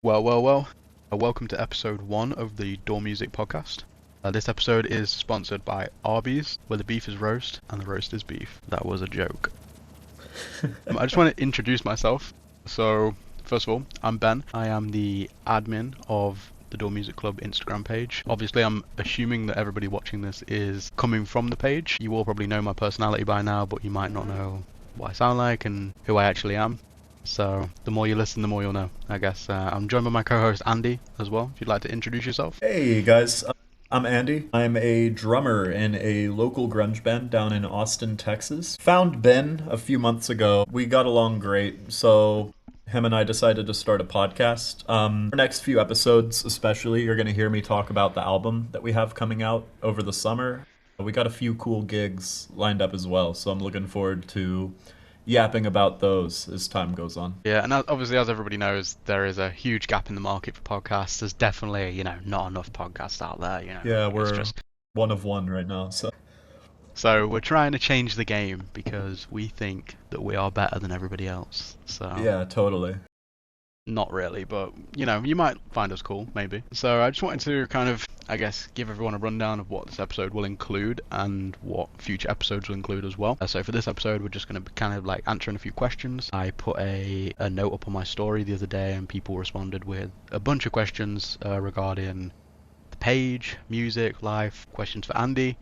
Well. Welcome to episode 1 of the Door Music podcast. This episode is sponsored by Arby's, where the beef is roast and the roast is beef. That was a joke. I just want to introduce myself. So, first of all, I'm Ben. I am the admin of the Door Music Club Instagram page. Obviously, I'm assuming that everybody watching this is coming from the page. You all probably know my personality by now, but you might not know what I sound like and who I actually am. So the more you listen, the more you'll know, I guess. I'm joined by my co-host Andy as well. If you'd like to introduce yourself. Hey guys, I'm Andy. I'm a drummer in a local grunge band down in Austin, Texas. Found Ben a few months ago. We got along great, so him and I decided to start a podcast. The next few episodes, especially, you're going to hear me talk about the album that we have coming out over the summer. We got a few cool gigs lined up as well, so I'm looking forward to yapping about those as time goes on. Yeah, and obviously, as everybody knows, there is a huge gap in the market for podcasts. There's definitely, not enough podcasts out there, Yeah, we're just... one of one right now, so. So we're trying to change the game because we think that we are better than everybody else. So Yeah, totally. not really, but you might find us cool, maybe. So I just wanted to kind of, I guess, give everyone a rundown of what this episode will include and what future episodes will include as well. So for this episode, we're just going to be kind of like answering a few questions. I put a note up on my story the other day, and people responded with a bunch of questions regarding the page, music, life, questions for Andy.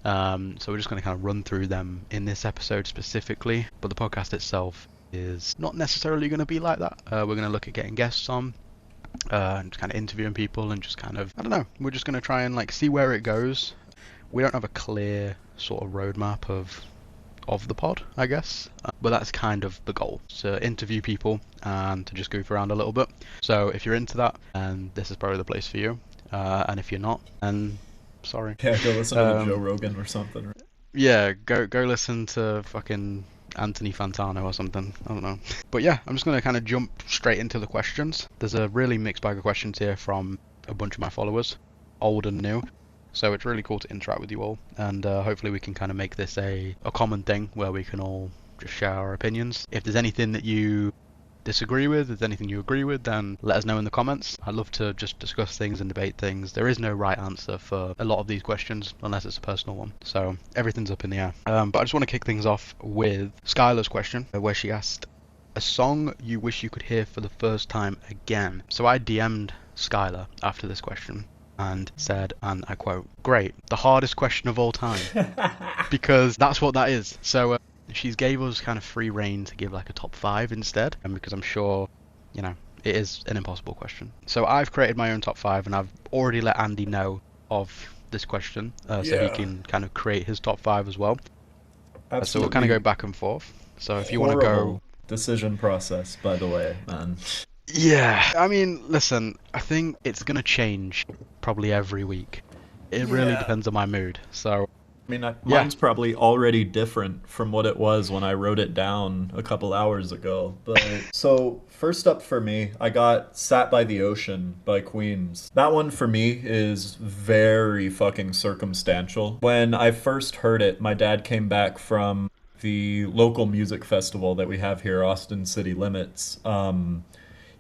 So we're just going to kind of run through them in this episode specifically, but the podcast itself is not necessarily going to be like that. We're going to look at getting guests on and just kind of interviewing people and just kind of, I don't know, we're just going to try and like see where it goes. We don't have a clear sort of roadmap of the pod, I guess, but that's kind of the goal, to interview people and to just goof around a little bit. So if you're into that, and this is probably the place for you, and if you're not, then sorry. Yeah, go listen to Joe Rogan or something. Yeah, go listen to fucking Anthony Fantano or something. I don't know. But yeah, I'm just going to kind of jump straight into the questions. There's a really mixed bag of questions here from a bunch of my followers, old and new. So it's really cool to interact with you all. And hopefully we can kind of make this a common thing where we can all just share our opinions. If there's anything that you disagree with, if there's anything you agree with, then let us know in the comments. I'd love to just discuss things and debate things. There is no right answer for a lot of these questions unless it's a personal one, so everything's up in the air. But I just want to kick things off with Skylar's question, where she asked, a song you wish you could hear for the first time again. So I DM'd Skylar after this question and said, and I quote, great, the hardest question of all time. Because that's what that is. So she's gave us kind of free reign to give like a top 5 instead, and because I'm sure, it is an impossible question. So I've created my own top 5, and I've already let Andy know of this question, so he can kind of create his top 5 as well. Absolutely. So we'll kind of go back and forth. So if you want to go... Decision process, by the way, man. Yeah, I mean, listen, I think it's going to change probably every week. It really depends on my mood, so... I mean, mine's probably already different from what it was when I wrote it down a couple hours ago. But so first up for me, I got Sat by the Ocean by Queens. That one for me is very fucking circumstantial. When I first heard it, my dad came back from the local music festival that we have here, Austin City Limits.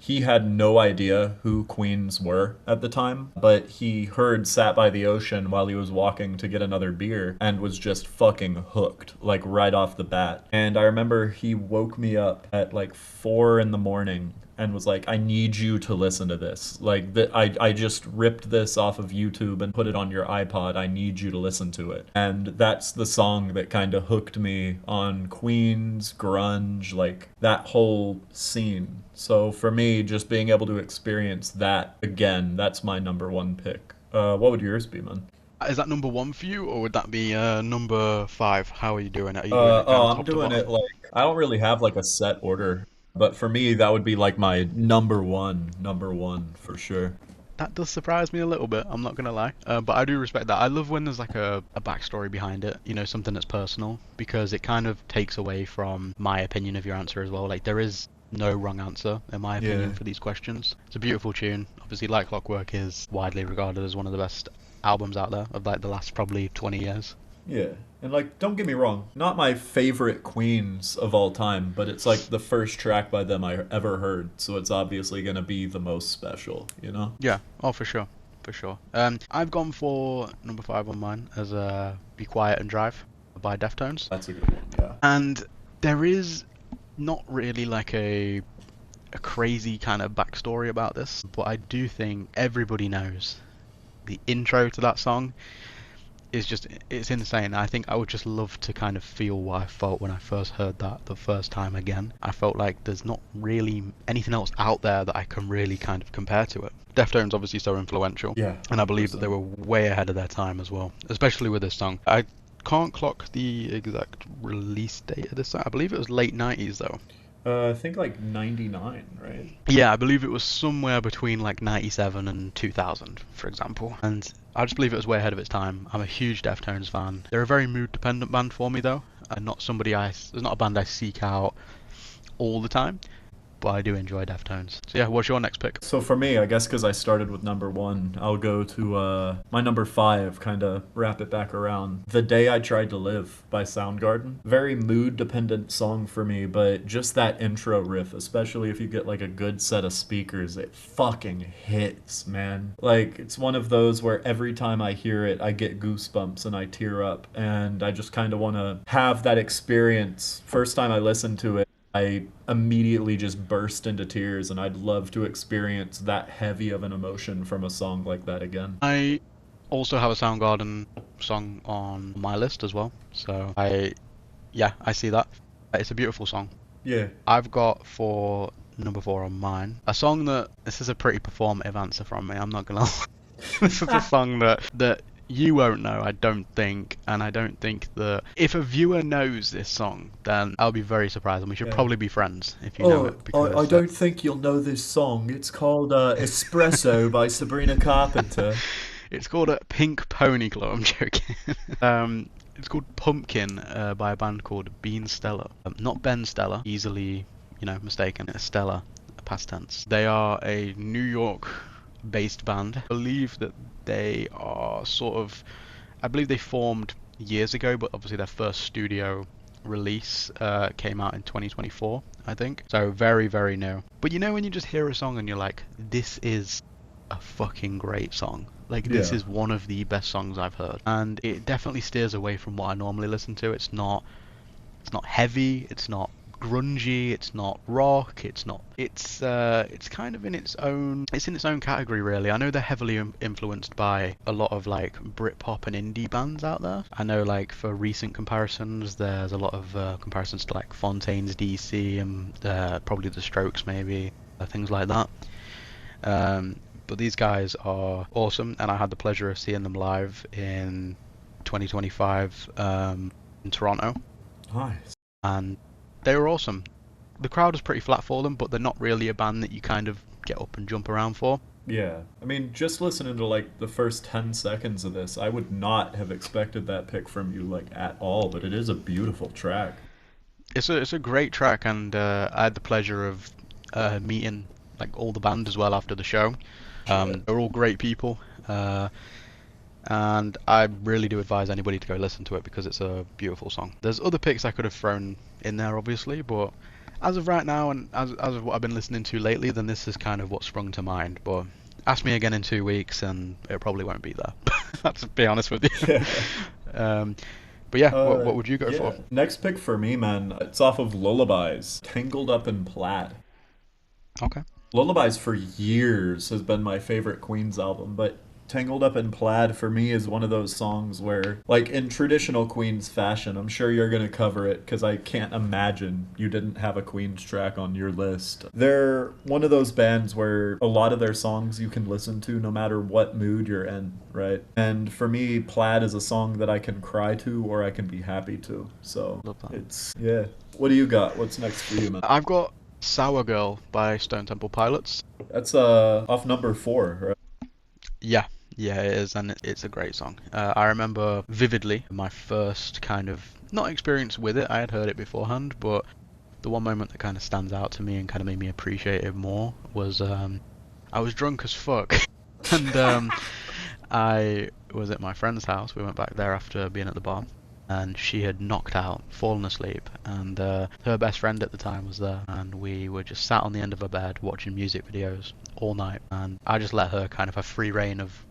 He had no idea who Queens were at the time, but he heard Sat by the Ocean while he was walking to get another beer and was just fucking hooked, like right off the bat. And I remember he woke me up at like 4 in the morning and was like, I need you to listen to this. Like, I just ripped this off of YouTube and put it on your iPod. I need you to listen to it. And that's the song that kind of hooked me on Queens, grunge, like that whole scene. So for me, just being able to experience that again, that's my number 1 pick. What would yours be, man? Is that number 1 for you, or would that be number 5? How are you doing it? Are you doing it kind of I'm doing it like, I don't really have like a set order. But for me, that would be like my number one for sure. That does surprise me a little bit, I'm not going to lie. But I do respect that. I love when there's like a backstory behind it, something that's personal, because it kind of takes away from my opinion of your answer as well. Like, there is no wrong answer, in my opinion, for these questions. It's a beautiful tune. Obviously, Like Clockwork is widely regarded as one of the best albums out there of like the last probably 20 years. Yeah. And like, don't get me wrong, not my favorite Queens of all time, but it's like the first track by them I ever heard, so it's obviously gonna be the most special, you know? Yeah, oh for sure, for sure. I've gone for number 5 on mine as "Be Quiet and Drive" by Deftones, That's a good one, yeah. and there is not really like a crazy kind of backstory about this, but I do think everybody knows the intro to that song is just, it's insane. I think I would just love to kind of feel what I felt when I first heard that the first time again. I felt like there's not really anything else out there that I can really kind of compare to it. Deftones obviously so influential, Yeah. and I believe that they were way ahead of their time as well, especially with this song. I can't clock the exact release date of this song. I believe it was late 90s though. I think like 99, right? Yeah, I believe it was somewhere between like 97 and 2000, for example. And I just believe it was way ahead of its time. I'm a huge Deftones fan. They're a very mood-dependent band for me, though, and not somebody it's not a band I seek out all the time, but I do enjoy Deftones. So yeah, what's your next pick? So for me, I guess because I started with number 1, I'll go to my number 5, kind of wrap it back around. "The Day I Tried to Live" by Soundgarden. Very mood-dependent song for me, but just that intro riff, especially if you get like a good set of speakers, it fucking hits, man. Like, it's one of those where every time I hear it, I get goosebumps and I tear up, and I just kind of want to have that experience. First time I listened to it, I immediately just burst into tears, and I'd love to experience that heavy of an emotion from a song like that again. I also have a Soundgarden song on my list as well, so I see that. It's a beautiful song. Yeah. I've got for number 4 on mine a song that, this is a pretty performative answer from me, I'm not gonna lie. This is a song that you won't know, I don't think, and I don't think that if a viewer knows this song, then I'll be very surprised, and we should Yeah. probably be friends if you know it. Because I don't think you'll know this song. It's called Espresso by Sabrina Carpenter. It's called a Pink Pony Club. I'm joking. It's called Pumpkin by a band called Bean Stella. Not Ben Stella, easily mistaken. It's Stella, past tense. They are a New York-based band. I believe that they are I believe they formed years ago, but obviously their first studio release came out in 2024, I think. So very, very new. But when you just hear a song and you're like, this is a fucking great song. Like, this is one of the best songs I've heard. And it definitely steers away from what I normally listen to. It's not heavy, it's not grungy, it's not rock, it's kind of in its own category, really. I know they're heavily influenced by a lot of like Britpop and indie bands out there. I know, like, for recent comparisons, there's a lot of comparisons to like Fontaines DC and probably the Strokes, maybe, things like that. But these guys are awesome, and I had the pleasure of seeing them live in 2025 in Toronto. Nice. And they were awesome. The crowd was pretty flat for them, but they're not really a band that you kind of get up and jump around for. Yeah. I mean, just listening to like the first 10 seconds of this, I would not have expected that pick from you like at all, but it is a beautiful track. It's a great track, and I had the pleasure of meeting like all the band as well after the show. They're all great people, and I really do advise anybody to go listen to it because it's a beautiful song. There's other picks I could have thrown in there, obviously, but as of right now, and as of what I've been listening to lately, then this is kind of what sprung to mind. But ask me again in 2 weeks, and it probably won't be there. Let's be honest with you. But yeah, what would you go for? Next pick for me, man, it's off of Lullabies, Tangled Up in Plaid. Okay. Lullabies for years has been my favorite Queens album, but Tangled Up in Plaid for me is one of those songs where, like, in traditional Queens fashion, I'm sure you're going to cover it because I can't imagine you didn't have a Queens track on your list. They're one of those bands where a lot of their songs you can listen to no matter what mood you're in, right? And for me, Plaid is a song that I can cry to or I can be happy to. So it's, yeah. What do you got? What's next for you, man? I've got Sour Girl by Stone Temple Pilots. That's off number 4, right? Yeah, it is, and it's a great song. I remember vividly my first kind of, not experience with it, I had heard it beforehand, but the one moment that kind of stands out to me and kind of made me appreciate it more was I was drunk as fuck, and I was at my friend's house. We went back there after being at the bar, and she had knocked out, fallen asleep, and her best friend at the time was there, and we were just sat on the end of her bed watching music videos all night, and I just let her kind of have free reign of,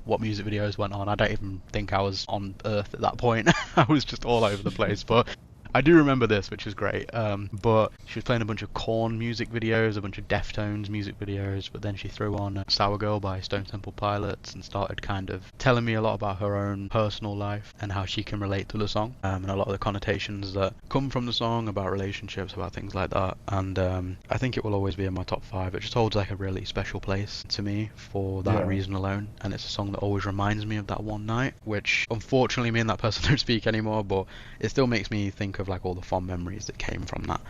what music videos went on. I don't even think I was on Earth at that point. I was just all over the place, but I do remember this, which is great. But she was playing a bunch of Korn music videos, a bunch of Deftones music videos, but then she threw on Sour Girl by Stone Temple Pilots and started kind of telling me a lot about her own personal life and how she can relate to the song, and a lot of the connotations that come from the song about relationships, about things like that. And I think it will always be in my top 5. It just holds like a really special place to me for that reason alone, and it's a song that always reminds me of that one night, which unfortunately me and that person don't speak anymore, but it still makes me think of like all the fond memories that came from that.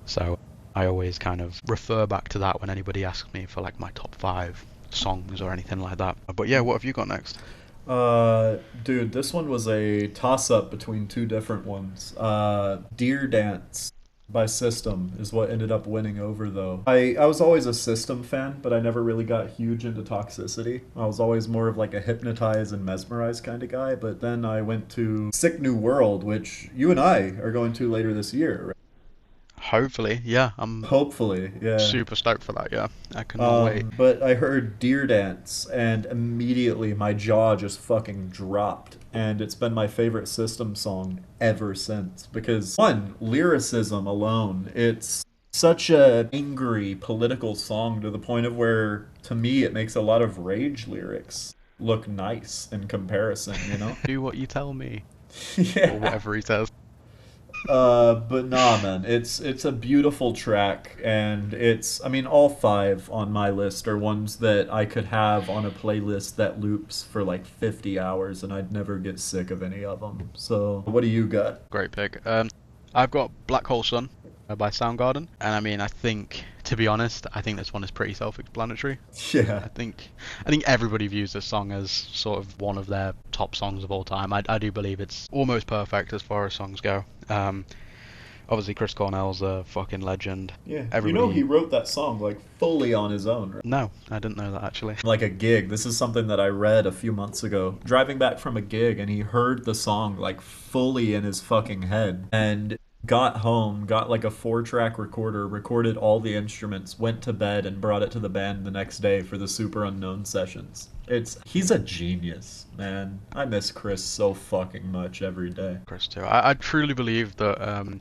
So I always kind of refer back to that when anybody asks me for like my top 5 songs or anything like that. But yeah, what have you got next? Dude, this one was a toss-up between two different ones. Deer Dance by System is what ended up winning over, though. I was always a System fan, but I never really got huge into Toxicity. I was always more of like a Hypnotize and Mesmerize kind of guy, but then I went to Sick New World, which you and I are going to later this year, right? Hopefully, yeah, I'm Hopefully, yeah. super stoked for that. Yeah, I cannot wait. But I heard Deer Dance, and immediately my jaw just fucking dropped. And it's been my favorite System song ever since. Because, one, lyricism alone, it's such a angry political song to the point of where, to me, it makes a lot of Rage lyrics look nice in comparison, you know? Do what you tell me, Yeah. or whatever he says. But nah, man, it's a beautiful track, and I mean, all 5 on my list are ones that I could have on a playlist that loops for like 50 hours, and I'd never get sick of any of them. So, what do you got? Great pick. I've got Black Hole Sun by Soundgarden, and I mean, to be honest, I think this one is pretty self-explanatory. Yeah. I think everybody views this song as sort of one of their top songs of all time. I do believe it's almost perfect as far as songs go. Obviously Chris Cornell's a fucking legend. Yeah. Everybody... You know he wrote that song like fully on his own, right? No, I didn't know that actually. Like a gig. This is something that I read a few months ago. Driving back from a gig, and he heard the song like fully in his fucking head, and got home, got like a 4-track recorder, recorded all the instruments, went to bed, and brought it to the band the next day for the Super Unknown sessions. He's a genius, man. I miss Chris so fucking much every day. Chris too. I truly believe that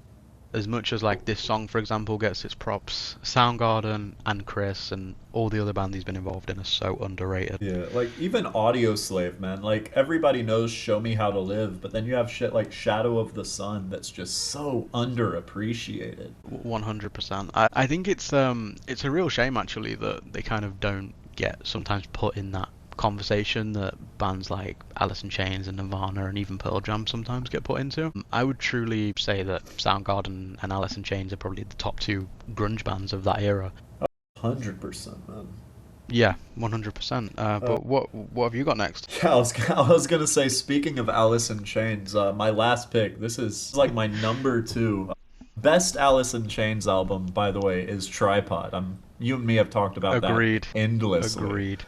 as much as like this song, for example, gets its props, Soundgarden and Chris and all the other bands he's been involved in are so underrated. Yeah, like even Audioslave, man. Like everybody knows Show Me How to Live, but then you have shit like Shadow of the Sun that's just so underappreciated. 100%. I think it's a real shame actually that they kind of don't get sometimes put in that conversation that bands like Alice in Chains and Nirvana and even Pearl Jam sometimes get put into. I would truly say that Soundgarden and Alice in Chains are probably the top 2 grunge bands of that era. 100%, man. Yeah, 100%. But what have you got next? Yeah, I was gonna say, speaking of Alice in Chains, my last pick, this is like my number 2. Best Alice in Chains album, by the way, is Tripod. You and me have talked about Agreed. that endlessly. Agreed.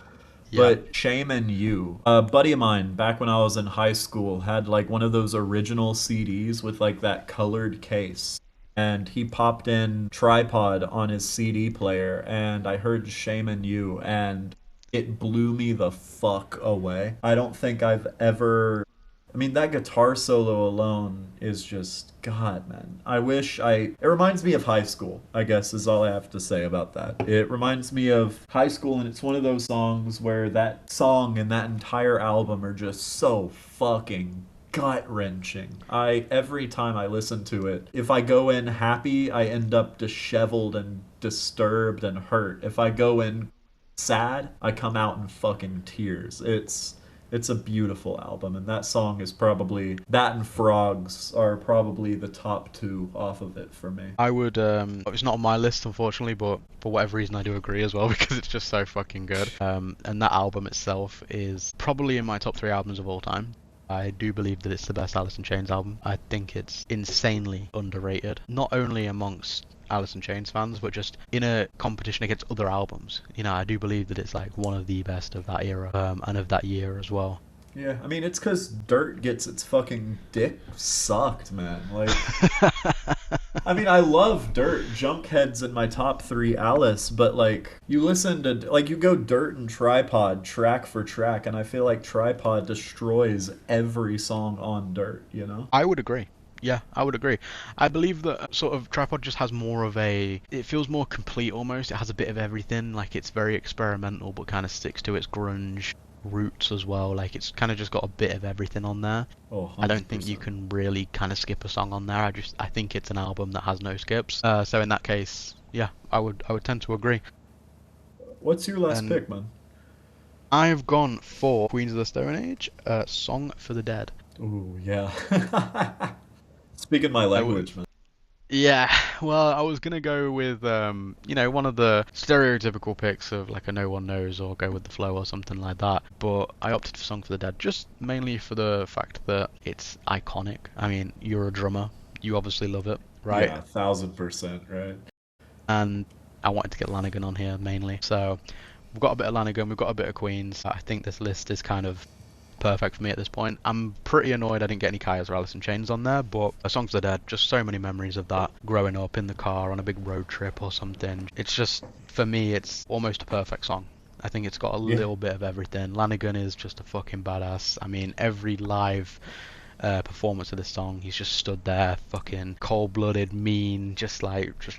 Yeah. But Shame and You. A buddy of mine, back when I was in high school, had like one of those original CDs with like that colored case. And he popped in Tripod on his CD player, and I heard Shame and You, and it blew me the fuck away. I don't think I've ever... I mean, that guitar solo alone is just... God, man. It reminds me of high school, I guess, is all I have to say about that. It reminds me of high school, and it's one of those songs where that song and that entire album are just so fucking gut-wrenching. Every time I listen to it, if I go in happy, I end up disheveled and disturbed and hurt. If I go in sad, I come out in fucking tears. It's a beautiful album, and that song is probably... That and Frogs are probably the top 2 off of it for me. I would... it's not on my list, unfortunately, but for whatever reason I do agree as well, because it's just so fucking good. And that album itself is probably in my top 3 albums of all time. I do believe that it's the best Alice in Chains album. I think it's insanely underrated, not only amongst Alice in Chains fans, but just in a competition against other albums. I do believe that it's like one of the best of that era, and of that year as well. Yeah, I mean, it's because Dirt gets its fucking dick sucked, man. Like, I mean, I love Dirt. Junkhead's in my top three Alice, but like, you listen to, like, you go Dirt and Tripod track for track, and I feel like Tripod destroys every song on Dirt, you know? I would agree. Yeah, I would agree. I believe that sort of Tripod just has more of a. It feels more complete almost. It has a bit of everything. Like it's very experimental, but kind of sticks to its grunge roots as well. Like it's kind of just got a bit of everything on there. Oh, I don't think 100%. you can really kind of skip a song on there. I think it's an album that has no skips. So in that case, yeah, I would tend to agree. What's your last And pick, man? I've gone for Queens of the Stone Age, Song for the Dead. Ooh, yeah. Speaking my I would. language, man. Yeah, well, I was gonna go with one of the stereotypical picks of like a no one knows or go with the flow or something like that. But I opted for Song for the Dead just mainly for the fact that it's iconic. I mean, you're a drummer, you obviously love it, right? Yeah, 1000%, right? And I wanted to get Lanigan on here mainly. So we've got a bit of Lanigan, we've got a bit of Queens. I think this list is kind of perfect for me at this point. I'm pretty annoyed I didn't get any Kayas or Alice in Chains on there, but A Song for the Dead, just so many memories of that growing up in the car on a big road trip or something. It's just, for me, it's almost a perfect song. I think it's got a Yeah. little bit of everything. Lanigan is just a fucking badass. I mean, every live performance of this song, he's just stood there, fucking cold-blooded, mean, just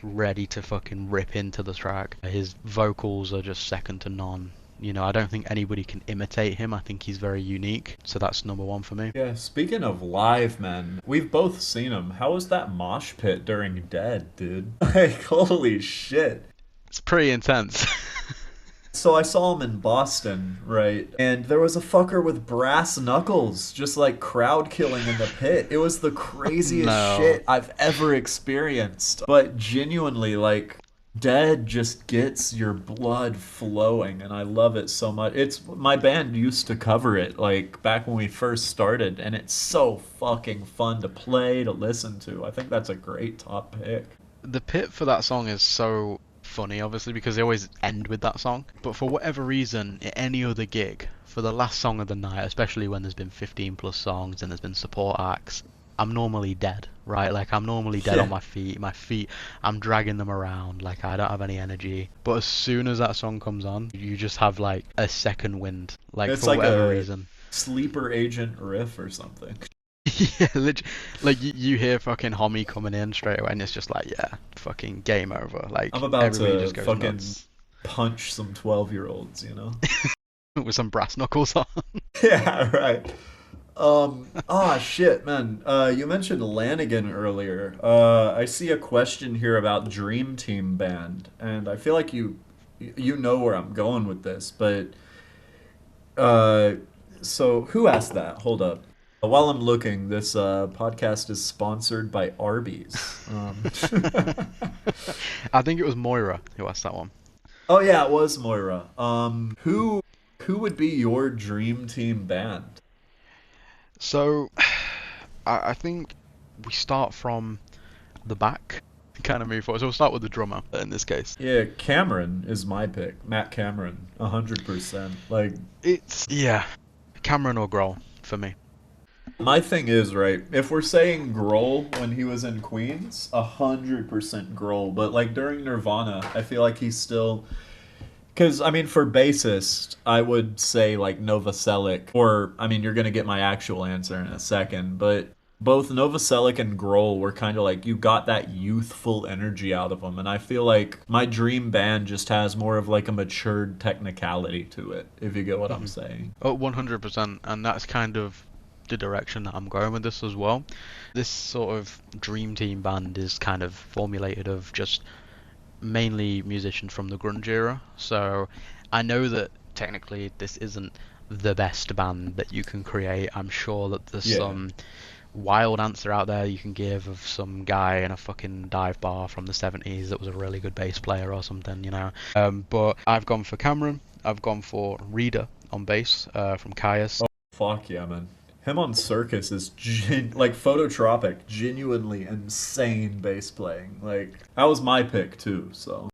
ready to fucking rip into the track. His vocals are just second to none. I don't think anybody can imitate him. I think he's very unique. So that's number one for me. Yeah, speaking of live, man, we've both seen him. How was that mosh pit during Dead, dude? Like, holy shit. It's pretty intense. So I saw him in Boston, right? And there was a fucker with brass knuckles just like crowd killing in the pit. It was the craziest No. shit I've ever experienced. But genuinely, like, Dead just gets your blood flowing, and I love it so much. It's my band used to cover it like back when we first started, and it's so fucking fun to play, to listen to. I think that's a great top pick. The pit for that song is so funny, obviously, because they always end with that song. But for whatever reason, at any other gig, for the last song of the night, especially when there's been 15 plus songs and there's been support acts, I'm normally dead, right? Like, I'm normally dead on Yeah. my feet. My feet, I'm dragging them around. Like, I don't have any energy. But as soon as that song comes on, you just have, like, a second wind. Like, It's for like whatever a reason. sleeper agent riff or something. Yeah, like you hear fucking Homie coming in straight away, and it's just like, yeah, fucking game over. I'm Like about everybody to just goes fucking nuts punch some 12-year-olds, you know? with some brass knuckles on. Yeah, right. Shit, man. You mentioned Lanigan earlier. I see a question here about Dream Team Band, and I feel like you know where I'm going with this, but uh, so who asked that? Hold up. While I'm looking, this podcast is sponsored by Arby's. I think it was Moira who asked that one. Oh yeah, it was Moira. Who would be your dream team band? So I think we start from the back, and kind of move forward. So we'll start with the drummer in this case. Yeah, Cameron is my pick. Matt Cameron, 100%. Like, It's yeah, Cameron or Grohl for me. my thing is, right, if we're saying Grohl when he was in Queens, 100% Grohl. But like during Nirvana, I feel like he's still. Because, I mean, for bassist, I would say like Novoselic, or, I mean, you're going to get my actual answer in a second, but both Novoselic and Grohl were kind of like, you got that youthful energy out of them. And I feel like my dream band just has more of like a matured technicality to it, if you get what I'm Hmm. saying. Oh, 100%, and that's kind of the direction that I'm going with this as well. This sort of dream team band is kind of formulated of just mainly musicians from the grunge era. So I know that technically this isn't the best band that you can create. I'm sure that there's Yeah. some wild answer out there you can give of some guy in a fucking dive bar from the 70s that was a really good bass player or something. But I've gone for Cameron. I've gone for Reader on bass from Caius. Oh, fuck yeah, man. Him on Circus is like phototropic, genuinely insane bass playing. Like, that was my pick too, so.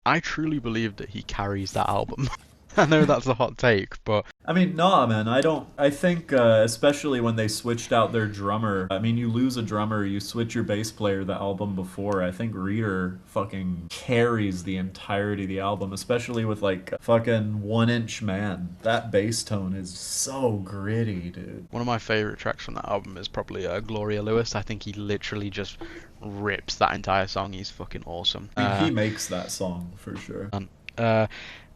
I truly believe that he carries that album. I know that's a hot take, but I mean, nah, man. I don't. I think, especially when they switched out their drummer. I mean, you lose a drummer, you switch your bass player the album before. I think Reader fucking carries the entirety of the album, especially with like fucking 1 Inch Man. That bass tone is so gritty, dude. One of my favorite tracks from that album is probably Gloria Lewis. I think he literally just rips that entire song. He's fucking awesome. I mean, he makes that song for sure. Uh,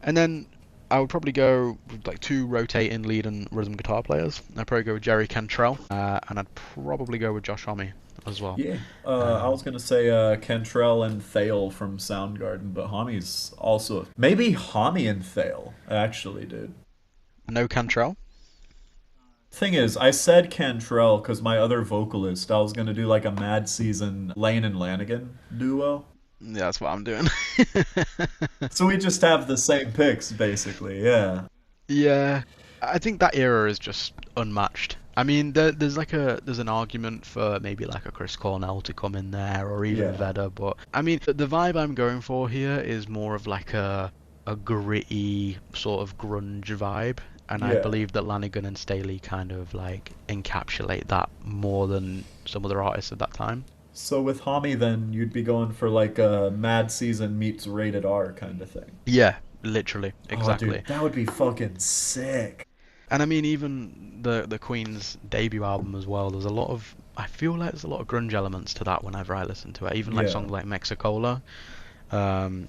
and then I would probably go with like two rotating lead and rhythm guitar players. I'd probably go with Jerry Cantrell, and I'd probably go with Josh Homme as well. Yeah, I was gonna say Cantrell and Thale from Soundgarden, but Homme's also maybe Homme and Thale actually, dude. No Cantrell. Thing is, I said Cantrell because my other vocalist, I was gonna do like a Mad Season Lane and Lanigan duo. Yeah, that's what I'm doing. So we just have the same picks, basically. Yeah. Yeah, I think that era is just unmatched. I mean, there's an argument for maybe like a Chris Cornell to come in there, or even Yeah. Vedder, but I mean, the vibe I'm going for here is more of like a gritty sort of grunge vibe, and I Yeah. believe that Lanigan and Staley kind of like encapsulate that more than some other artists at that time. So with Homme, then you'd be going for like a Mad Season meets Rated R kind of thing. Yeah, literally, Oh, exactly. dude, that would be fucking sick. And I mean, even the Queen's debut album as well. There's a lot of I feel like there's a lot of grunge elements to that whenever I listen to it. Even like Yeah. songs like Mexicola. Um,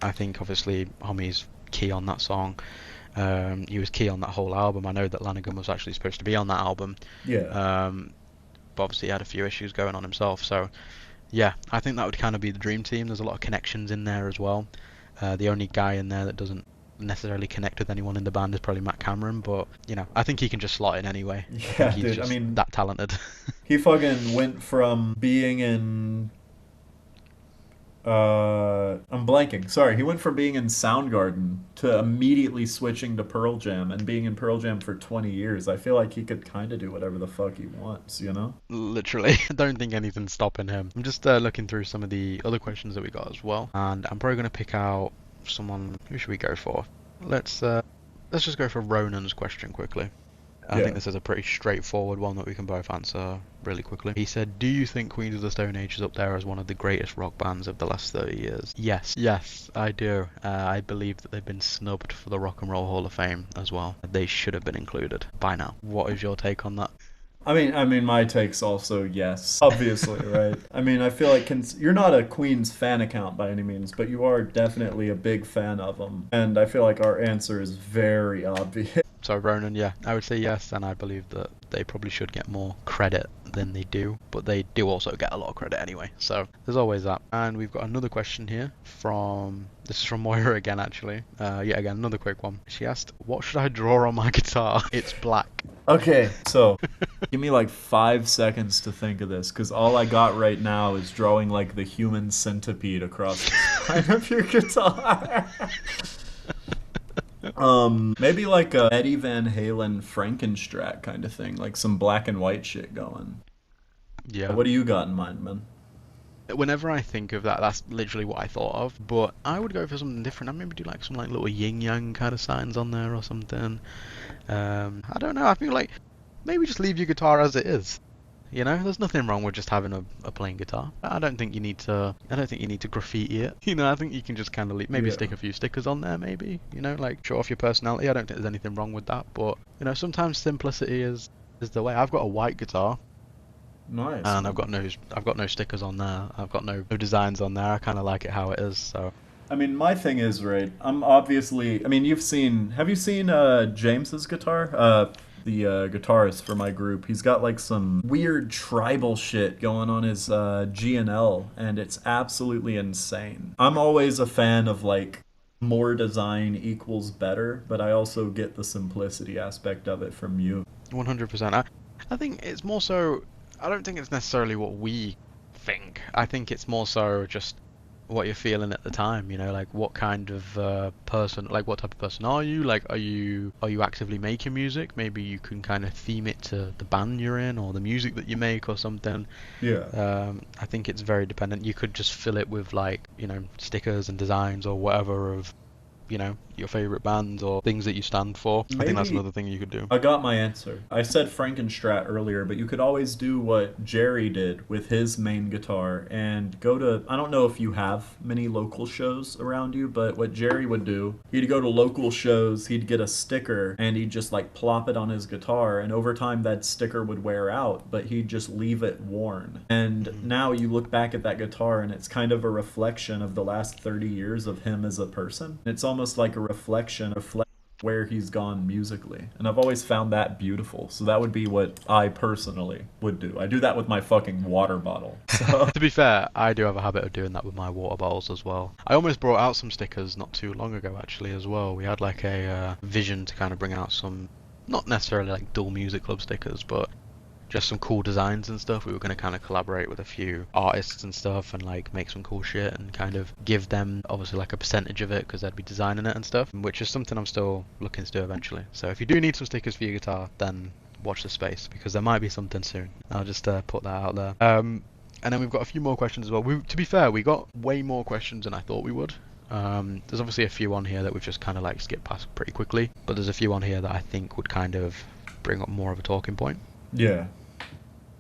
I think obviously Homie's key on that song. He was key on that whole album. I know that Lanigan was actually supposed to be on that album. Yeah. But obviously he had a few issues going on himself. So yeah, I think that would kind of be the dream team. There's a lot of connections in there as well. The only guy in there that doesn't necessarily connect with anyone in the band is probably Matt Cameron, but you know, I think he can just slot in anyway. I Yeah, think he's dude. I just mean, that talented. he fucking went from being in I'm blanking. Sorry, he went from being in Soundgarden to immediately switching to Pearl Jam and being in Pearl Jam for 20 years. I feel like he could kind of do whatever the fuck he wants, you know? Literally, I don't think anything's stopping him. I'm just looking through some of the other questions that we got as well, and I'm probably gonna pick out someone. Who should we go for? Let's just go for Ronan's question quickly. I Yeah. think this is a pretty straightforward one that we can both answer really quickly. He said, "Do you think Queens of the Stone Age is up there as one of the greatest rock bands of the last 30 years?" Yes, yes, I do. I believe that they've been snubbed for the Rock and Roll Hall of Fame as well. They should have been included by now. What is your take on that? I mean, my take's also yes, obviously, right? I mean, I feel like you're not a Queen's fan account by any means, but you are definitely a big fan of them, and I feel like our answer is very obvious. So Ronan, yeah, I would say yes, and I believe that they probably should get more credit than they do, but they do also get a lot of credit anyway. So there's always that. And we've got another question here this is from Moira again, actually. Yet again, another quick one. She asked, "What should I draw on my guitar?" It's black. Okay, so give me like 5 seconds to think of this, because all I got right now is drawing like the human centipede across the spine of your guitar. Maybe like a Eddie Van Halen Frankenstrat kind of thing, like some black and white shit going. Yeah. What do you got in mind, man? Whenever I think of that, that's literally what I thought of. But I would go for something different. I'd maybe do like some like little yin yang kind of signs on there or something. I don't know. I feel like maybe just leave your guitar as it is. You know, there's nothing wrong with just having a plain guitar. I don't think you need to. I don't think you need to graffiti it. You know, I think you can just kind of maybe Yeah. stick a few stickers on there. Maybe, you know, like show off your personality. I don't think there's anything wrong with that. But you know, sometimes simplicity is the way. I've got a white guitar Nice. and I've got no stickers on there. I've got no designs on there. I kind of like it how it is. So I mean, my thing is, right, I'm obviously, I mean, have you seen James's guitar? The guitarist for my group. He's got like some weird tribal shit going on his G&L, and it's absolutely insane. I'm always a fan of like more design equals better, but I also get the simplicity aspect of it from you. 100%. I think it's more so. I don't think it's necessarily what we think. I think it's more so just what you're feeling at the time. You know, like what kind of person, like what type of person are you? Like, are you actively making music? Maybe you can kind of theme it to the band you're in or the music that you make or something. Yeah. I think it's very dependent. You could just fill it with like, you know, stickers and designs or whatever of, you know, your favorite bands or things that you stand for. I think that's Maybe another thing you could do. I got my answer. I said Frankenstrat earlier, but you could always do what Jerry did with his main guitar and go to, I don't know if you have many local shows around you, but what Jerry would do, he'd go to local shows, he'd get a sticker, and he'd just like plop it on his guitar, and over time that sticker would wear out, but he'd just leave it worn. And now you look back at that guitar and it's kind of a reflection of the last 30 years of him as a person. It's almost like a reflection of where he's gone musically. And I've always found that beautiful. So that would be what I personally would do. I do that with my fucking water bottle. So. To be fair, I do have a habit of doing that with my water bottles as well. I almost brought out some stickers not too long ago actually as well. We had like a vision to kind of bring out some, not necessarily like Dull Music Club stickers, but just some cool designs and stuff. We were going to kind of collaborate with a few artists and stuff and like make some cool shit and kind of give them obviously like a percentage of it because they'd be designing it and stuff, which is something I'm still looking to do eventually. So if you do need some stickers for your guitar, then watch the space because there might be something soon. I'll just put that out there. And then we've got a few more questions as well. To be fair, we got way more questions than I thought we would. There's obviously a few on here that we've just kind of like skipped past pretty quickly, but there's a few on here that I think would kind of bring up more of a talking point. Yeah.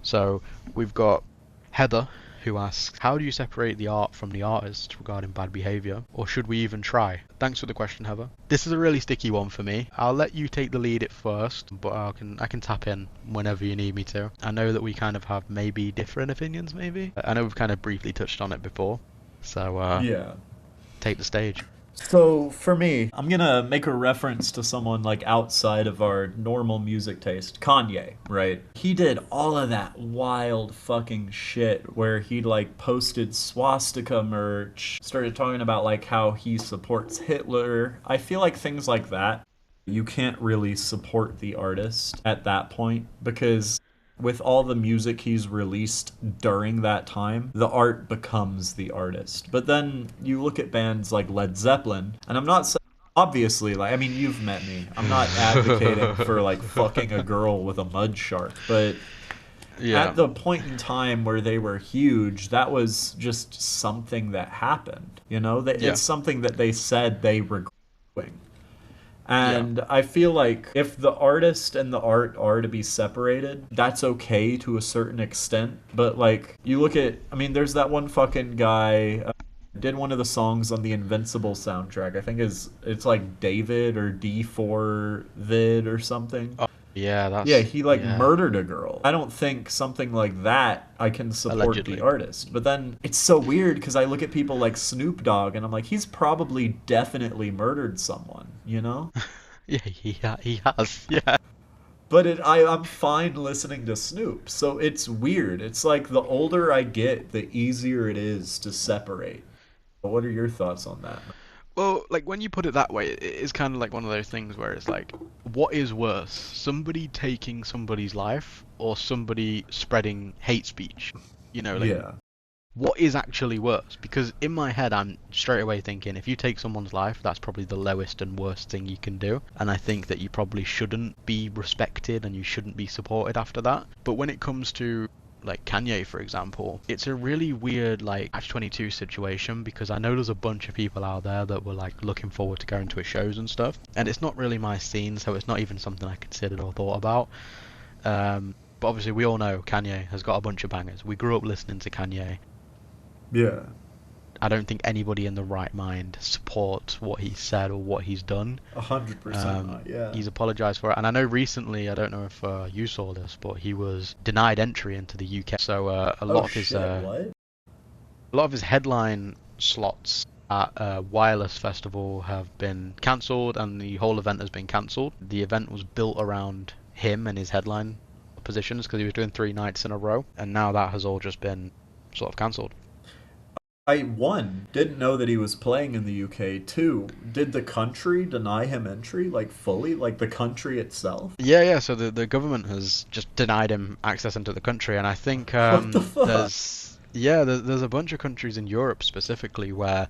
So we've got Heather, who asks, how do you separate the art from the artist regarding bad behaviour, or should we even try? Thanks for the question, Heather. This is a really sticky one for me. I'll let you take the lead at first, but I can tap in whenever you need me to. I know that we kind of have maybe different opinions, maybe. I know we've kind of briefly touched on it before, so yeah. Take the stage. So for me, I'm gonna make a reference to someone like outside of our normal music taste. Kanye, right? He did all of that wild fucking shit where he like posted swastika merch, started talking about like how he supports Hitler. I feel like things like that, you can't really support the artist at that point because with all the music he's released during that time, the art becomes the artist. But then you look at bands like Led Zeppelin, and I'm not saying, obviously, like, I mean, you've met me. I'm not advocating for, like, fucking a girl with a mud shark, but yeah. At the point in time where they were huge, that was just something that happened, you know? It's something that they said they were doing. And I feel like if the artist and the art are to be separated, that's okay to a certain extent. But like, you look at, I mean, there's that one fucking guy, did one of the songs on the Invincible soundtrack. I think it's like David or D4 Vid or something. Oh, yeah, he murdered a girl. I don't think something like that I can support Allegedly. The artist. But then it's so weird because I look at people like Snoop Dogg and I'm like, he's probably definitely murdered someone, you know? Yeah, he has, yeah. But I'm fine listening to Snoop, so it's weird. It's like the older I get, the easier it is to separate. What are your thoughts on that? Well, like, when you put it that way, it is kind of like one of those things where it's like, what is worse? Somebody taking somebody's life or somebody spreading hate speech? You know, like, what is actually worse? Because in my head, I'm straight away thinking, if you take someone's life, that's probably the lowest and worst thing you can do. And I think that you probably shouldn't be respected and you shouldn't be supported after that. But when it comes to like Kanye, for example, it's a really weird like catch-22 situation because I know there's a bunch of people out there that were like looking forward to going to his shows and stuff, and it's not really my scene, so it's not even something I considered or thought about. But obviously we all know Kanye has got a bunch of bangers. We grew up listening to Kanye. Yeah. I don't think anybody in the right mind supports what he said or what he's done. 100% not, yeah. He's apologised for it. And I know recently, I don't know if you saw this, but he was denied entry into the UK. So a lot of his headline slots at Wireless Festival have been cancelled and the whole event has been cancelled. The event was built around him and his headline positions because he was doing 3 nights in a row. And now that has all just been sort of cancelled. I, 1, didn't know that he was playing in the UK. 2, did the country deny him entry, like, fully? Like, the country itself? Yeah, so the government has just denied him access into the country, and I think what the fuck? there's a bunch of countries in Europe specifically where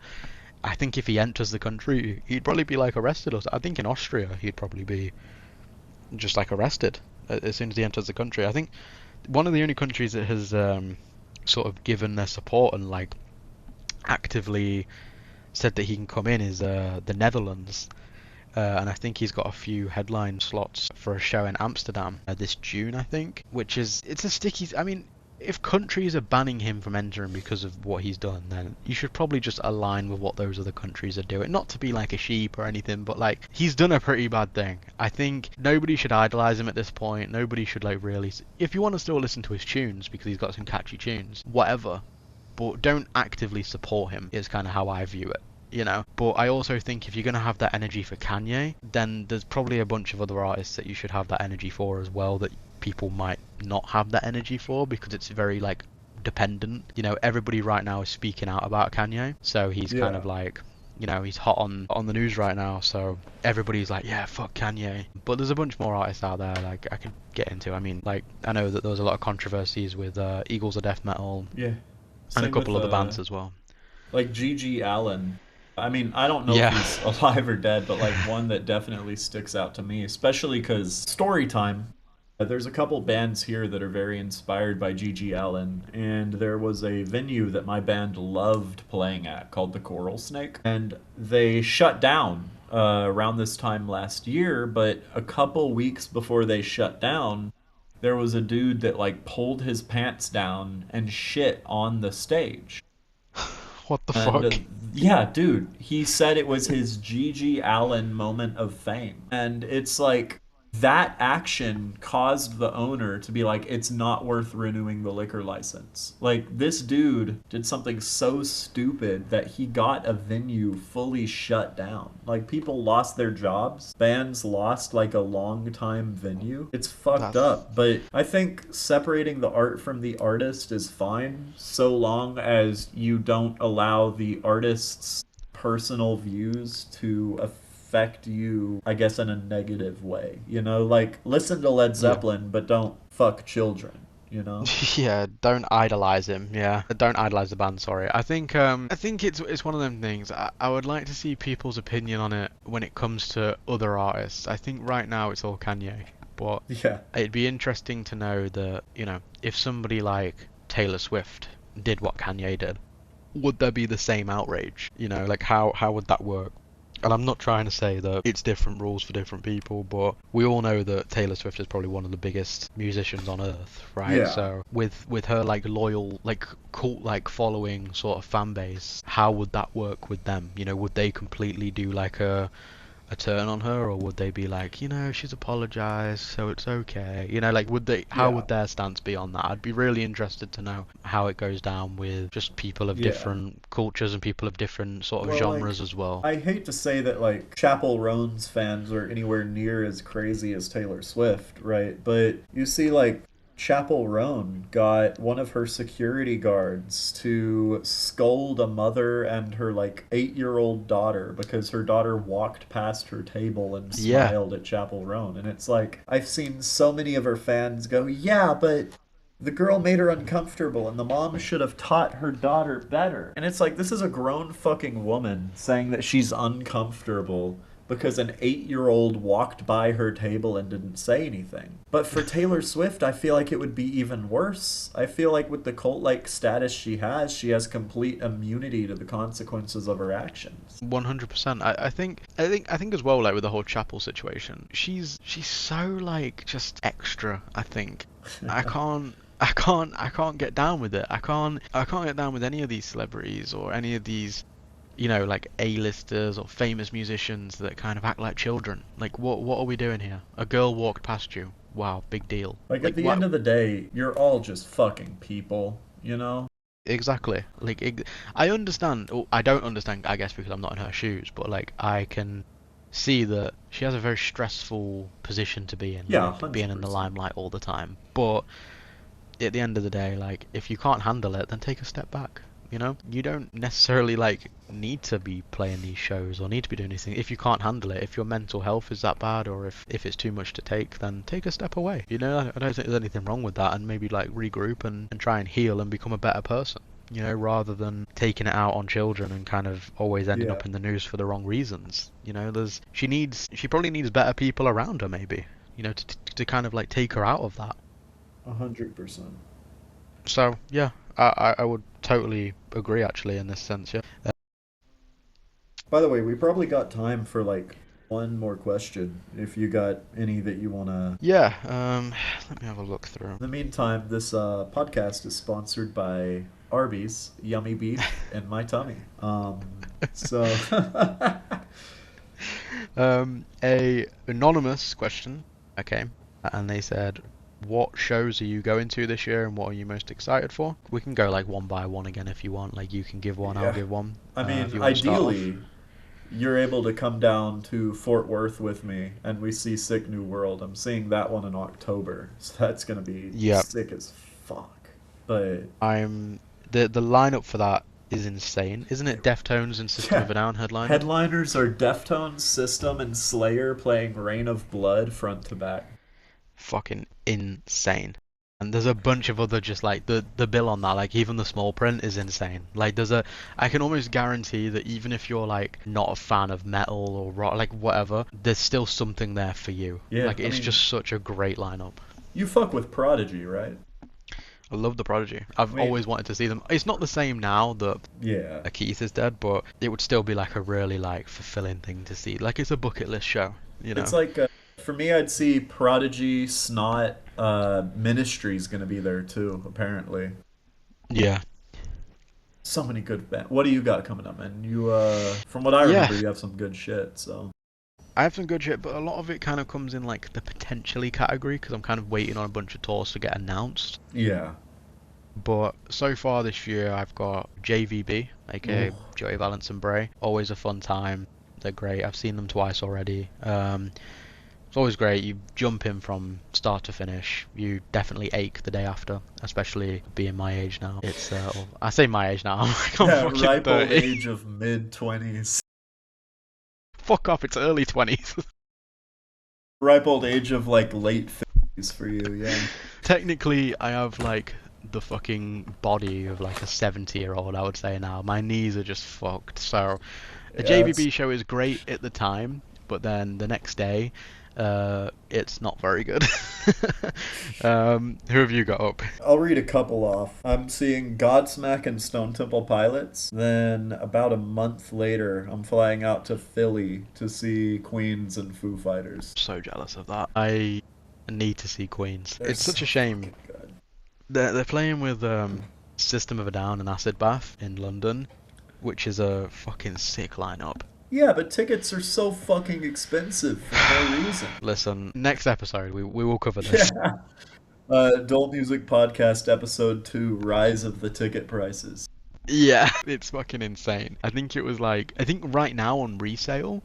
I think if he enters the country, he'd probably be, like, arrested. Or I think in Austria, he'd probably be just, like, arrested as soon as he enters the country. I think one of the only countries that has sort of given their support and, like, actively said that he can come in is the Netherlands. and I think he's got a few headline slots for a show in Amsterdam this June, I think, which is it's a sticky. I mean, if countries are banning him from entering because of what he's done, then you should probably just align with what those other countries are doing. Not to be like a sheep or anything, but like he's done a pretty bad thing. I think nobody should idolize him at this point. Nobody should like really. If you want to still listen to his tunes because he's got some catchy tunes, whatever, but don't actively support him. Is kind of how I view it. But I also think if you're going to have that energy for Kanye, then there's probably a bunch of other artists that you should have that energy for as well that people might not have that energy for because it's very like dependent. Everybody right now is speaking out about Kanye, so he's kind Yeah. of like he's hot on the news right now, so everybody's like, yeah, fuck Kanye. But there's a bunch more artists out there like I could get into. I mean, like I know that there was a lot of controversies with Eagles of Death Metal Yeah. and a Same with couple other bands as well. like Gigi Allen. I mean, I don't know if Yeah. he's alive or dead, but like one that definitely sticks out to me, especially because story time. There's a couple bands here that are very inspired by Gigi Allen, and there was a venue that my band loved playing at called the Coral Snake, and they shut down around this time last year. But a couple weeks before they shut down, there was a dude that like pulled his pants down and shit on the stage. What the And fuck? yeah, dude, he said it was his Gigi Allen moment of fame. And it's like that action caused the owner to be like, it's not worth renewing the liquor license. Like, this dude did something so stupid that he got a venue fully shut down. Like, people lost their jobs, bands lost like a long time venue. It's fucked That's up. But I think separating the art from the artist is fine so long as you don't allow the artist's personal views to affect you, I guess, in a negative way. Like listen to Led yeah. Zeppelin, but don't fuck children. Yeah, don't idolize him. Yeah, don't idolize the band. Sorry. I think it's one of them things. I would like to see people's opinion on it when it comes to other artists. I think right now it's all Kanye, but Yeah. it'd be interesting to know that if somebody like Taylor Swift did what Kanye did, would there be the same outrage? Like how would that work? And I'm not trying to say that it's different rules for different people, but we all know that Taylor Swift is probably one of the biggest musicians on earth, right? Yeah. So with her like loyal, like cult like following sort of fan base, how would that work with them? Would they completely do like a turn on her, or would they be like, she's apologized, so it's okay? Like how Yeah. would their stance be on that? I'd be really interested to know how it goes down with just people of Yeah. different cultures and people of different sort of Well, genres like, as well. I hate to say that, like, Chapel Roan's fans are anywhere near as crazy as Taylor Swift, right? But you see, like, Chapel Roan got one of her security guards to scold a mother and her, like, 8-year-old daughter because her daughter walked past her table and Yeah, smiled at Chapel Roan. And it's like, I've seen so many of her fans go, yeah, but the girl made her uncomfortable, and the mom should have taught her daughter better. And it's like, this is a grown fucking woman saying that she's uncomfortable because an 8-year-old walked by her table and didn't say anything. But for Taylor Swift, I feel like it would be even worse. I feel like with the cult like status she has complete immunity to the consequences of her actions. 100%. I think as well, like with the whole Chapel situation, she's so like just extra. I think I can't get down with it. I can't get down with any of these celebrities or any of these like A-listers or famous musicians that kind of act like children. Like, what are we doing here? A girl walked past you. Wow, big deal. Like, at Like, the what? end of the day, you're all just fucking people? Exactly. Like, I understand. Or I don't understand, I guess, because I'm not in her shoes. But like, I can see that she has a very stressful position to be in, Yeah, like being in the 100%. limelight all the time. But at the end of the day, like if you can't handle it, then take a step back. You don't necessarily like need to be playing these shows or need to be doing anything if you can't handle it. If your mental health is that bad, or if it's too much to take, then take a step away. I don't think there's anything wrong with that, and maybe like regroup and try and heal and become a better person. Rather than taking it out on children and kind of always ending Yeah, up in the news for the wrong reasons. She probably needs better people around her, maybe. To kind of like take her out of that. 100%. So yeah, I would totally agree actually in this sense. Yeah. By the way, we probably got time for like One more question, if you got any that you want to. Yeah, let me have a look through. In the meantime, this podcast is sponsored by Arby's, Yummy Beef, and My Tummy. So A anonymous question, okay, and they said, "What shows are you going to this year, and what are you most excited for?" We can go like one by one again if you want. Like you can give one, I'll yeah, give one. I If mean, you want to start off. ideally, you're able to come down to Fort Worth with me, and we see Sick New World. I'm seeing that one in October, so that's gonna be Yeah, sick as fuck. But I'm the lineup for that is insane, isn't it? Deftones and System of yeah, a Down headlining. headliners are Deftones, System, and Slayer playing Rain of Blood front to back. Fucking insane. And there's a bunch of other just like the bill on that, like even the small print is insane. Like I can almost guarantee that even if you're like not a fan of metal or rock, like whatever, there's still something there for you. Yeah, Like I it's mean, just such a great lineup. you fuck with Prodigy, right? I love the Prodigy. I I've mean, always wanted to see them. It's not the same now that yeah. Keith is dead, but it would still be like a really like fulfilling thing to see. Like it's a bucket list show, you It's know? like for me, I'd see Prodigy, Snot, Ministry's gonna be there too. Apparently, Yeah. so many good bands. What do you got coming up, man? You, from what I Yeah, remember, you have some good shit. So I have some good shit, but a lot of it kind of comes in like the potentially category because I'm kind of waiting on a bunch of tours to get announced. yeah. But so far this year, I've got JVB, Ooh, aka Joey Valence and Bray. Always a fun time. They're great. I've seen them twice already. It's always great. You jump in from start to finish. You definitely ache the day after, especially being my age now. It's well, I say my age now. I'm yeah, fucking ripe old 30. age of mid 20s. Fuck off. It's early 20s. Ripe old age of like late 50s for you, yeah. Technically, I have like the fucking body of like a 70-year-old, I would say now. My knees are just fucked. So, a Yeah, that's JVB show is great at the time, but then the next day, it's not very good. Who have you got up? I'll read a couple off. I'm seeing Godsmack and Stone Temple Pilots. Then, about a month later, I'm flying out to Philly to see Queens and Foo Fighters. So jealous of that. I need to see Queens. They're It's such so a shame. fucking good. They're playing with System of a Down and Acid Bath in London, which is a fucking sick lineup. Yeah, but tickets are so fucking expensive for no reason. Listen, next episode we will cover this. Yeah. Adult Music Podcast Episode 2 Rise of the Ticket Prices. Yeah, it's fucking insane. I think right now on resale,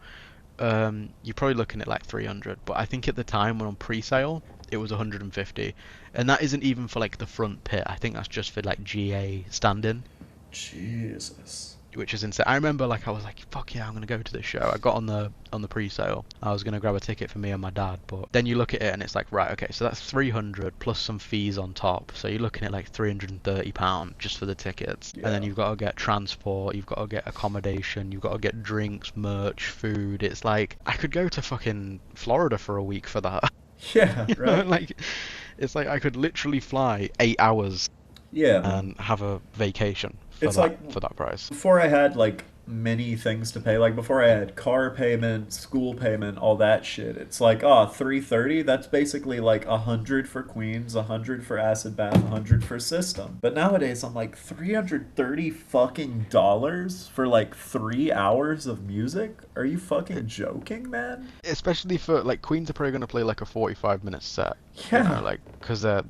you're probably looking at like 300, but I think at the time when on pre-sale, it was 150. And that isn't even for like the front pit. I think that's just for like GA stand-in, Jesus. which is insane. I remember like I was like, fuck yeah, I'm gonna go to this show. I got on the pre-sale. I was gonna grab a ticket for me and my dad, but then you look at it and it's like, right, okay, so that's 300 plus some fees on top. So you're looking at like £330 just for the tickets. And then Yeah. you've got to get transport, you've got to get accommodation, you've got to get drinks, merch, food. It's like I could go to fucking Florida for a week for that. Yeah, You know, right? like it's like I could literally fly 8 hours Yeah, man. and have a vacation It's like for that price. before I had like many things to pay, like before I had car payment, school payment, all that shit. It's like, oh, 330, that's basically like 100 for Queens, 100 for Acid Bath, 100 for System. But nowadays I'm like 330 fucking dollars for like 3 hours of music? Are you fucking joking, man? Especially for like Queens are probably going to play like a 45-minute set, you know, Yeah. like because they're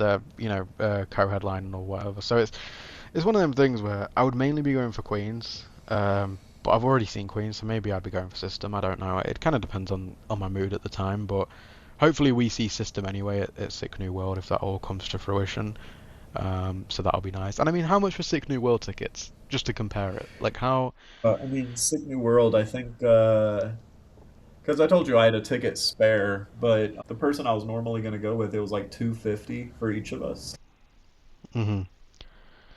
co-headlining or whatever. So it's one of them things where I would mainly be going for Queens, but I've already seen Queens, so maybe I'd be going for System. I don't know. It kind of depends on my mood at the time, but hopefully we see System anyway at Sick New World if that all comes to fruition. So that'll be nice. And I mean, how much for Sick New World tickets? Just to compare it, like how? I mean, Sick New World, I think, because I told you I had a ticket spare, but the person I was normally going to go with, it was like 250 for each of us. Mhm.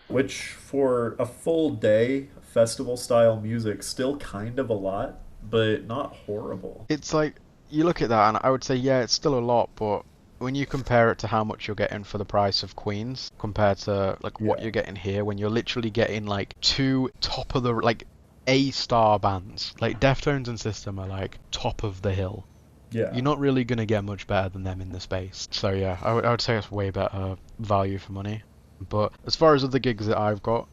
Which for a full day festival style music still kind of a lot, but not horrible. It's like you look at that, and I would say, yeah, it's still a lot, but when you compare it to how much you're getting for the price of Queens compared to like what Yeah. you're getting here, when you're literally getting like two top of the like A-star bands. Like Deftones and System are like top of the hill. Yeah. You're not really gonna get much better than them in the space. So yeah, I would say it's way better value for money. But as far as other gigs that I've got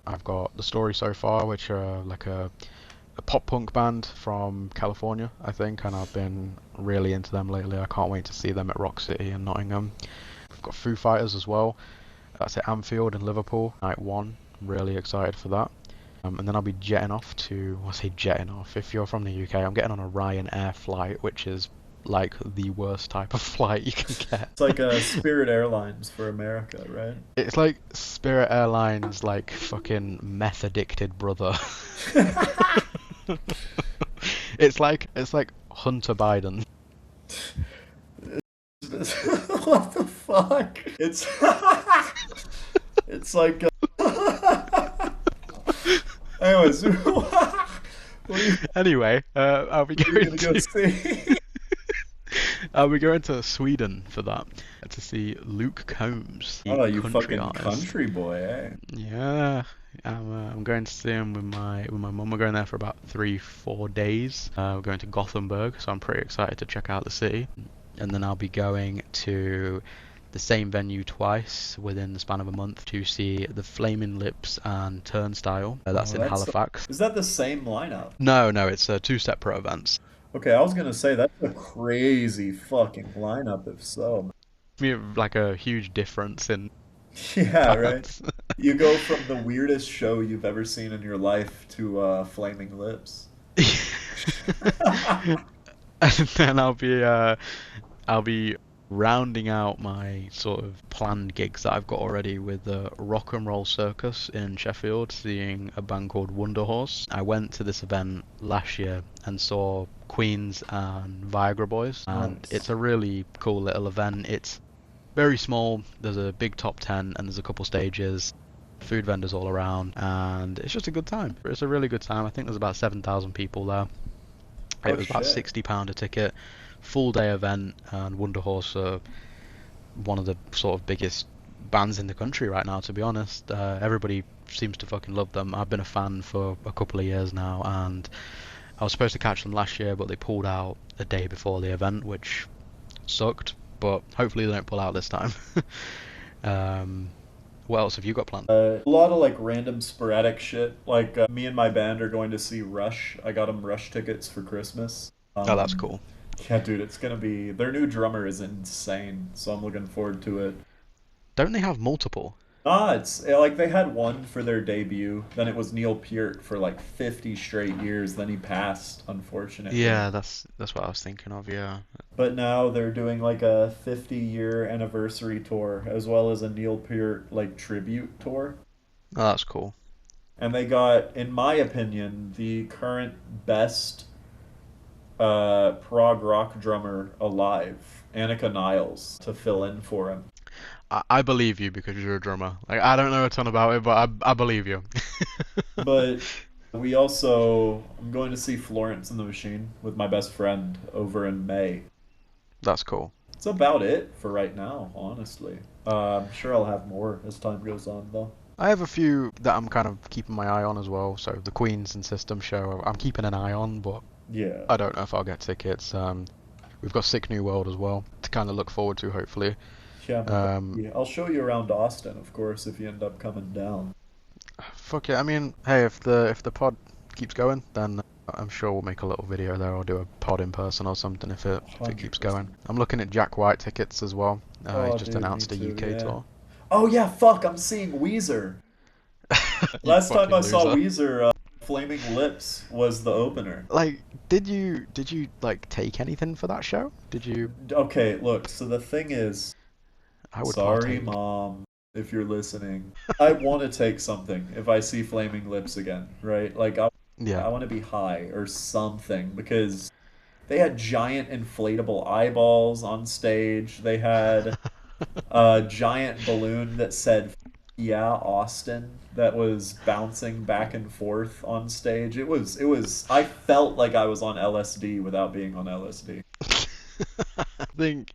The Story So Far, which are like a pop punk band from California, I think, and I've been really into them lately. I can't wait to see them at Rock City in Nottingham. We've got Foo Fighters as well. That's at Anfield in Liverpool, night one. Really excited for that. And then I'll be jetting off to, I say jetting off, if you're from the UK, I'm getting on a Ryanair flight, which is like the worst type of flight you can get. It's like a Spirit Airlines for America, right? It's like Spirit Airlines, like fucking meth addicted brother. It's like Hunter Biden. What the fuck? It's like. Anyways, Anyway, I'll be going go to see? I'll be going to Sweden for that to see Luke Combs, the Oh, you country fucking artist. country boy, eh? Yeah, I'm going to see him with my mum. We're going there for about 3-4 days. We're going to Gothenburg, so I'm pretty excited to check out the city. And then I'll be going to the same venue twice within the span of a month to see the Flaming Lips and Turnstile. That's in Halifax. Is that the same lineup? No, it's two separate events. Okay, I was gonna say that's a crazy fucking lineup if so. We have like a huge difference in Yeah, right. bands. You go from the weirdest show you've ever seen in your life to Flaming Lips. And then I'll be rounding out my sort of planned gigs that I've got already with the Rock and Roll Circus in Sheffield, seeing a band called Wonder Horse. I went to this event last year and saw Queens and Viagra Boys, and Nice. it's a really cool little event. It's very small. There's a big top 10 and there's a couple stages, food vendors all around, and it's just a good time. It's a really good time. I think there's about 7,000 people there. It Oh was about shit. £60 a ticket, full day event, and Wonder Horse are one of the sort of biggest bands in the country right now, to be honest. Everybody seems to fucking love them. I've been a fan for a couple of years now, and I was supposed to catch them last year, but they pulled out a day before the event, which sucked, but hopefully they don't pull out this time. um, what else have you got planned? A lot of like random sporadic shit. Like me and my band are going to see Rush. I got them Rush tickets for Christmas. Oh, that's cool. Yeah, dude, it's gonna be. Their new drummer is insane, so I'm looking forward to it. Don't they have multiple? It's like they had one for their debut, then it was Neil Peart for like 50 straight years, then he passed, unfortunately. Yeah, that's what I was thinking of, yeah. But now they're doing like a 50-year anniversary tour as well as a Neil Peart like tribute tour. Oh, that's cool. And they got, in my opinion, the current best prog rock drummer alive, Annika Niles, to fill in for him. I believe you because you're a drummer. Like, I don't know a ton about it, but I believe you. But we also, I'm going to see Florence and the Machine with my best friend over in May. That's cool. That's about it for right now, honestly. I'm sure I'll have more as time goes on, though. I have a few that I'm kind of keeping my eye on as well. So the Queens and System show, I'm keeping an eye on, but Yeah. I don't know if I'll get tickets. We've got Sick New World as well to kind of look forward to, hopefully. Yeah, Um, I'll show you around Austin, of course, if you end up coming down. Fuck it. I mean, hey, if the pod keeps going, then I'm sure we'll make a little video there or do a pod in person or something if it keeps going. I'm looking at Jack White tickets as well. Oh, He's just dude, announced a me too, UK yeah. tour. Oh yeah, fuck! I'm seeing Weezer. You Last time fucking I saw loser. Weezer, Flaming Lips was the opener. Like, did you like take anything for that show? Did you? Okay, look. So the thing is, I would sorry, partake. mom, if you're listening. I want to take something if I see Flaming Lips again, right? Like I Yeah. want to be high or something because they had giant inflatable eyeballs on stage. They had a giant balloon that said "Yeah, Austin" that was bouncing back and forth on stage. It was I felt like I was on LSD without being on LSD.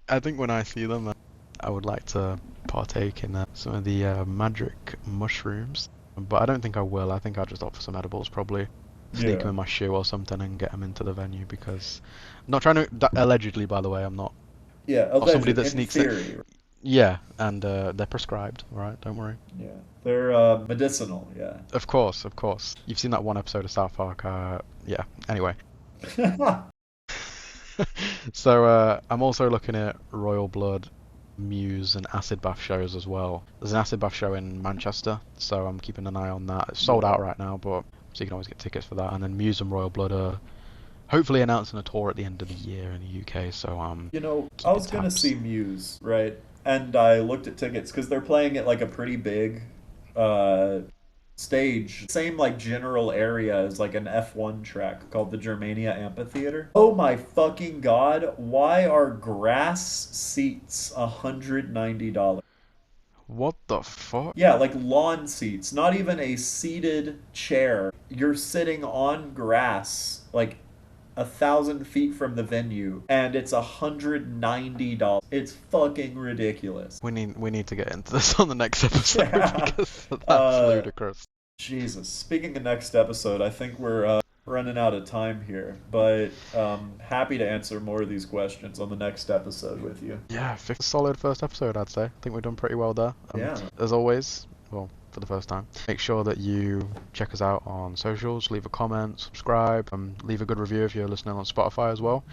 I think when I see them, I would like to partake in some of the magic mushrooms, but I don't think I will. I think I'll just opt for some edibles probably. sneak Yeah. them in my shoe or something and get them into the venue because I'm not trying to. Allegedly, by the way, I'm not. Yeah, Or somebody alleged, that in sneaks it. theory. Yeah, and they're prescribed. All right, don't worry. Yeah. They're medicinal, yeah. Of course, of course. You've seen that one episode of South Park. Yeah. Anyway, so I'm also looking at Royal Blood, Muse, and Acid Bath shows as well. There's an Acid Bath show in Manchester, so I'm keeping an eye on that. It's sold Yeah. out right now, but so you can always get tickets for that. And then Muse and Royal Blood are hopefully announcing a tour at the end of the year in the UK. So I keeping was gonna tabs. see Muse, right? And I looked at tickets because they're playing at like a pretty big uh stage. Same like general area as like an F1 track called the Germania Amphitheater. Oh my fucking god, why are grass seats $190? What the fuck? Yeah, like lawn seats, not even a seated chair. You're sitting on grass, like 1,000 feet from the venue, and it's $190. It's fucking ridiculous. We need to get into this on the next episode Yeah. because that's Uh, ludicrous. Jesus. Speaking of next episode, I think we're running out of time here, but happy to answer more of these questions on the next episode with you. Yeah, solid first episode, I'd say. I think we've done pretty well there. Yeah. As always, well, for the first time, make sure that you check us out on socials, leave a comment, subscribe, and leave a good review if you're listening on Spotify as well.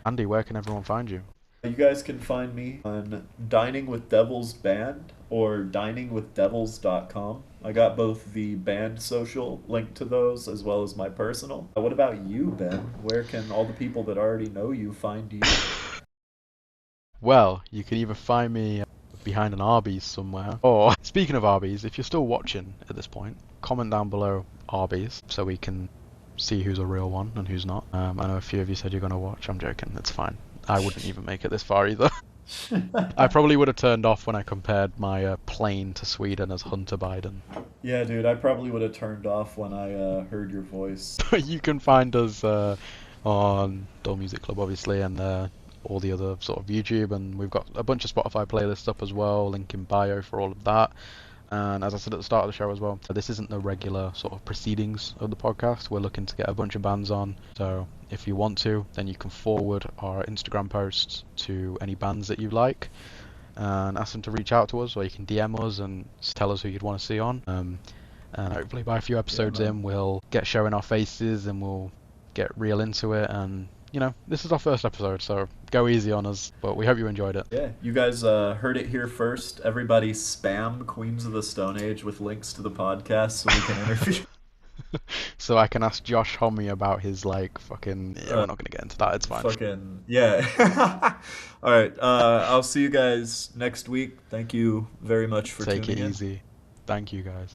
Andy, where can everyone find you? You guys can find me on Dining with Devils Band or diningwithdevils.com. I got both the band social link to those as well as my personal. What about you, Ben? Where can all the people that already know you find you? Well, you can either find me behind an Arby's somewhere, or speaking of Arby's, if you're still watching at this point, comment down below Arby's so we can see who's a real one and who's not. I know a few of you said you're going to watch. I'm joking. It's fine. I wouldn't even make it this far either. I probably would have turned off when I compared my plane to Sweden as Hunter Biden. Yeah, dude, I probably would have turned off when I heard your voice. You can find us on Dull Music Club, obviously, and all the other sort of YouTube, and we've got a bunch of Spotify playlists up as well, link in bio for all of that. And as I said at the start of the show as well, this isn't the regular sort of proceedings of the podcast. We're looking to get a bunch of bands on. So if you want to, then you can forward our Instagram posts to any bands that you like and ask them to reach out to us, or you can DM us and tell us who you'd want to see on. And hopefully by a few episodes man. in, we'll get showing our faces and we'll get real into it. And this is our first episode, so go easy on us, but we hope you enjoyed it. Yeah, you guys heard it here first. Everybody spam Queens of the Stone Age with links to the podcast so we can interview. So I can ask Josh Homme about his fucking... Yeah, we're not going to get into that, it's fine. Fucking, yeah. All right, I'll see you guys next week. Thank you very much for Take tuning it in. easy. Thank you, guys.